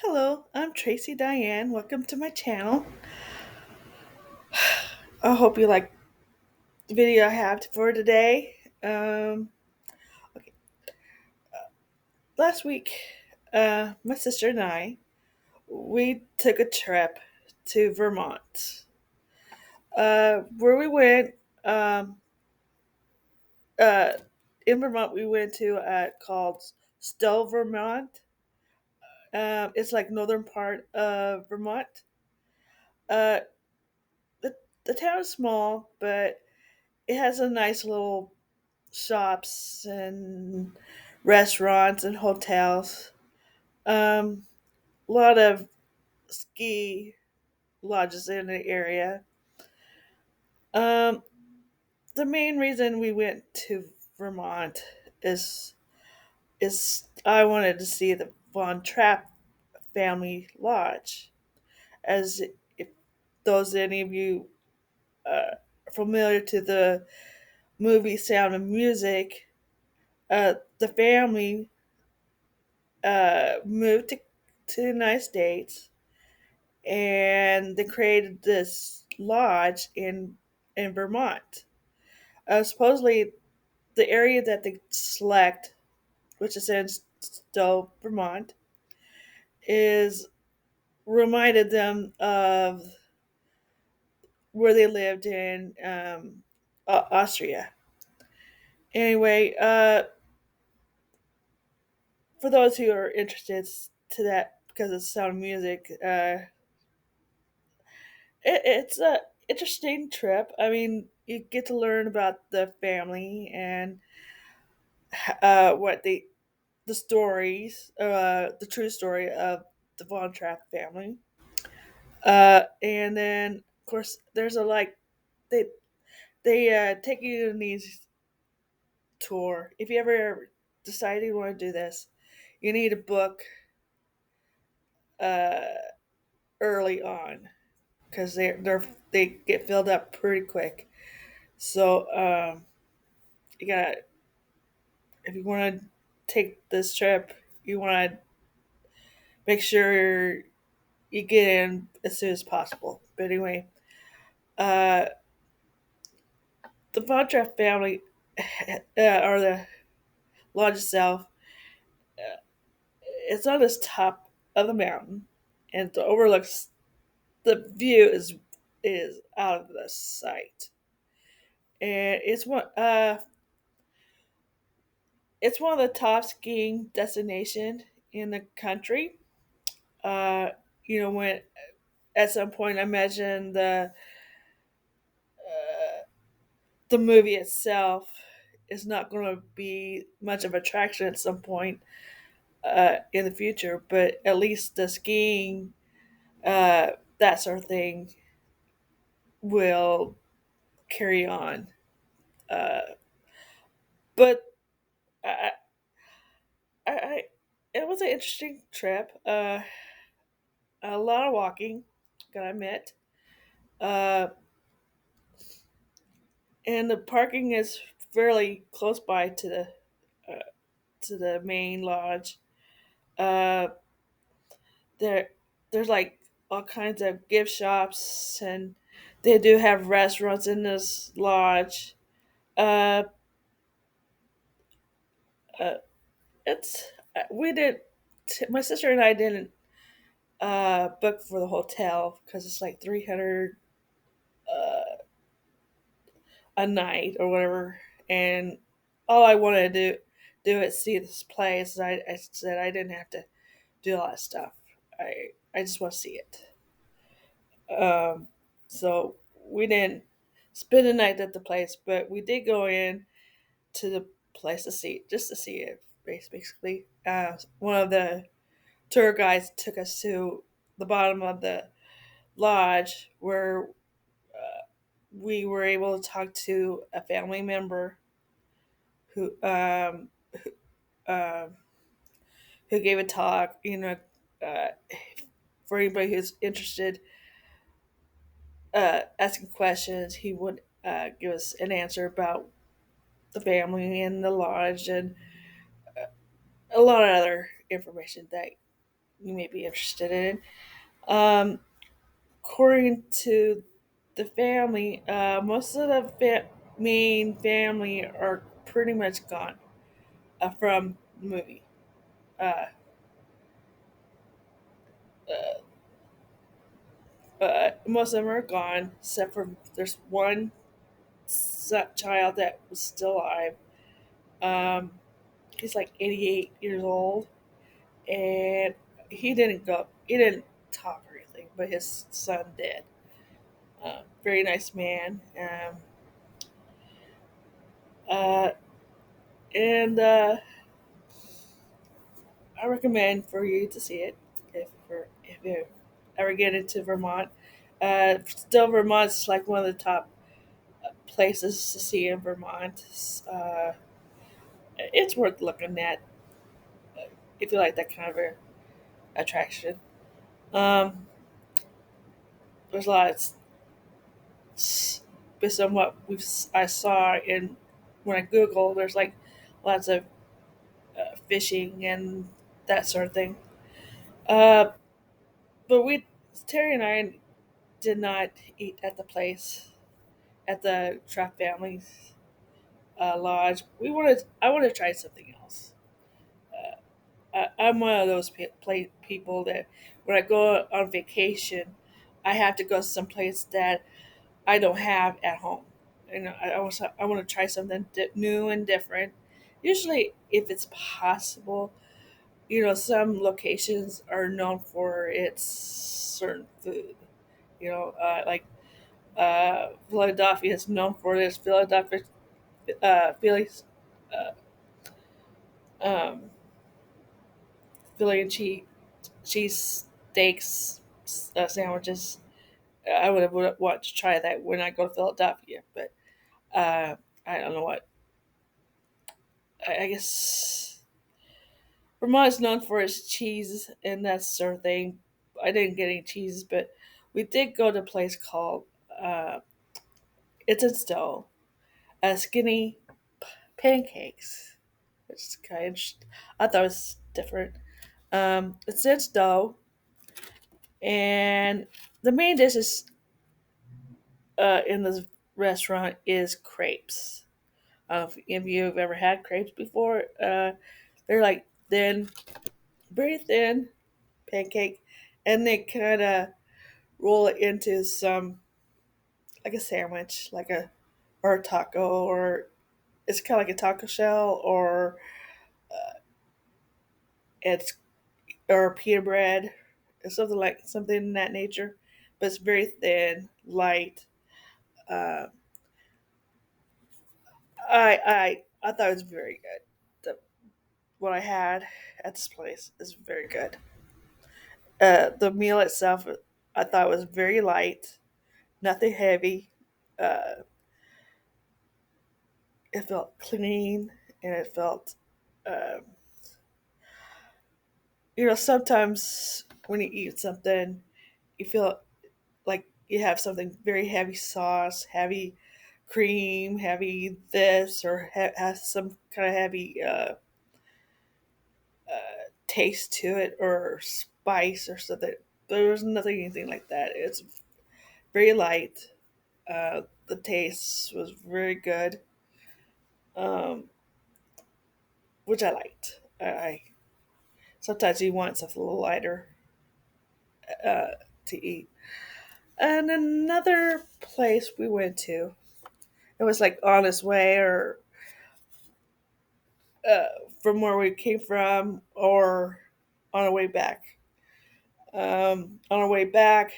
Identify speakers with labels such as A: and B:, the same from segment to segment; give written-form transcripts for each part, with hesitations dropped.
A: Hello, I'm Tracy Diane. Welcome to my channel. I hope you like the video I have for today. Okay, last week, my sister and we took a trip to Vermont. Where we went, um, uh, in Vermont, we went to called Stowe, Vermont. It's like northern part of Vermont. Uh, the, the town is small, but it has a nice little shops and restaurants and hotels. A lot of ski lodges in the area. Um, the main reason we went to Vermont is I wanted to see the Von Trapp family lodge. As if those any of you are familiar to the movie Sound of Music, the family moved to the United States and they created this lodge in Vermont. Supposedly, the area that they select, which is in Stowe, Vermont, is reminded them of where they lived in Austria. Anyway, for those who are interested to that because it's Sound of Music, it's a interesting trip. I mean, you get to learn about the family and what the stories, the true story of the Von Trapp family. And then, of course, there's a like they take you on these tour. If you ever decide you want to do this, you need to book uh, early on because they get filled up pretty quick. So you got if you want to take this trip, you want to make sure you get in as soon as possible. But anyway, uh, the Von Trapp family, or the lodge itself, uh, it's on this top of the mountain, and it overlooks the view is out of the sight, and it's one of the top skiing destination in the country. Uh, when at some point I imagine the movie itself is not going to be much of an attraction at some point in the future, but at least the skiing, that sort of thing, will carry on. Uh, but I, I, it was an interesting trip. A lot of walking, gotta admit. Uh, and the parking is fairly close by uh, to the main lodge. Uh, there there's like all kinds of gift shops and they do have restaurants in this lodge. Uh, uh it's we did My sister and I didn't book for the hotel because it's like 300 uh a night or whatever, and all I wanted to do is see this place. I said I didn't have to do a lot of stuff. I just want to see it. So we didn't spend the night at the place, but we did go in to the place to see just to see it. Basically, one of the tour guides took us to the bottom of the lodge where we were able to talk to a family member who uh, who gave a talk. Uh, for anybody who's interested, asking questions, he would give us an answer about the family and the lodge and a lot of other information that you may be interested in. Um, According to the family, most of the main family are pretty much gone from the movie. Uh, most of them are gone, except for there's one child that was still alive. Um, he's like 88 years old, and he didn't go. He didn't talk or anything, but his son did. Very nice man. Uh, and I recommend for you to see it if you ever get into Vermont. Still, Vermont's like one of the top places to see in Vermont. It's worth looking at if you like that kind of a attraction. Um, there's a lot of based on what I saw in when I Google. There's like lots of fishing and that sort of thing. Uh, but we Terry and I did not eat at the place at the Trapp family's lodge. I wanted to try something else. I'm one of those people that when I go on vacation, I have to go someplace that I don't have at home. And I want to try something new and different. Usually, if it's possible, some locations are known for its certain food. Like Philadelphia is known for this Philly's uh, um, Philly and cheese steaks sandwiches. I would want to try that when I go to Philadelphia, but uh, I don't know what. I guess Vermont is known for its cheese and that sort of thing. I didn't get any cheese, but we did go to a place called uh, it's in Stowe, Skinny Pancakes, which is kind of interesting. I thought it was different. It's in Stowe, and the main dish is in this restaurant is crepes. If you've ever had crepes before, they're like thin, very thin pancake, and they kind of roll it into some like a sandwich, like a or a taco, or it's kind of like a taco shell, or it's or pita bread, or something in that nature. But it's very thin, light. Uh, I thought it was very good. What I had at this place is very good. The meal itself, I thought was very light, nothing heavy. Uh, it felt clean, and it felt, um, sometimes when you eat something, you feel like you have something very heavy sauce, heavy cream, heavy this, or has some kind of heavy taste to it, or spice or something. There was nothing, anything like that. It's very light. The taste was very good, um, which I liked. I sometimes you want something a little lighter to eat. And another place we went to, it was like on its way or from where we came from, or on our way back. On our way back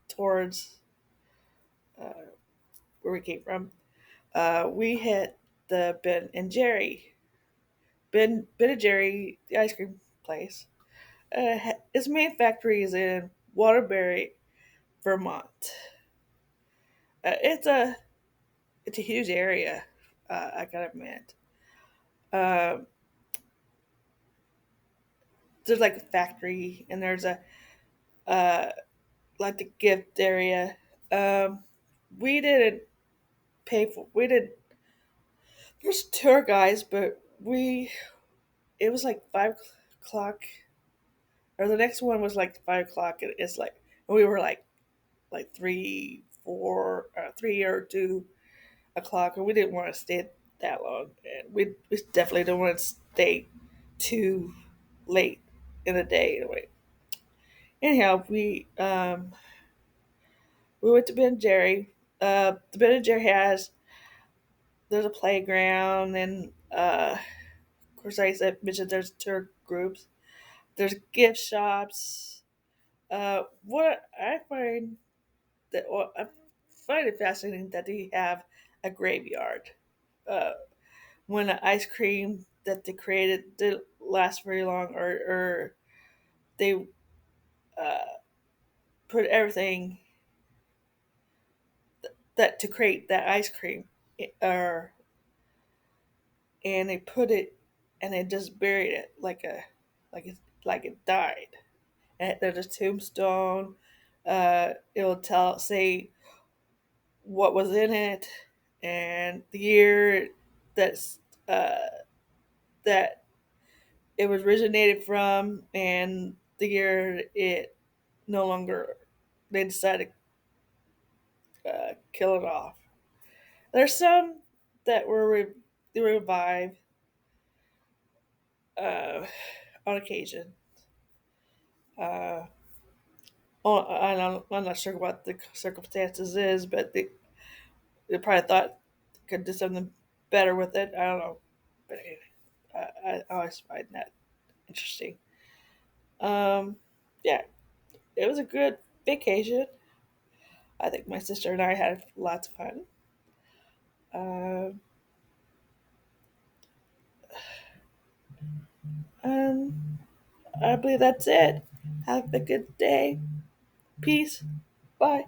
A: towards where we came from, we hit the Ben and Jerry, the ice cream place. Its main factory is in Waterbury, Vermont. It's a huge area. I gotta admit. Um, there's like a factory, and there's a uh, like the gift area. Um, we didn't pay for. We did. There's tour guys, but it was like 5 o'clock or the next one was like 5 o'clock, and it's like we were like 3 or 2 o'clock, and we didn't want to stay that long, and we definitely don't want to stay too late in the day. Anyway, anyhow, we went to Ben and Jerry. The Ben and Jerry has there's a playground, and of course, I mentioned there's tour groups. There's gift shops. What I find I find it fascinating that they have a graveyard. Uh, when the ice cream that they created didn't last very long, or they uh, put everything that to create that ice cream, or and they put it and they just buried it like it died. And there's a tombstone. It'll say what was in it and the year that's that it was originated from, and the year it no longer they decided to kill it off. There's some that they revived uh, on occasion. Uh, I'm not sure what the circumstances is, but they probably thought could do something better with it. I don't know, but anyway, I always find that interesting. Um, yeah, it was a good vacation. I think my sister and I had lots of fun. Um, and I believe that's it. Have a good day. Peace. Bye.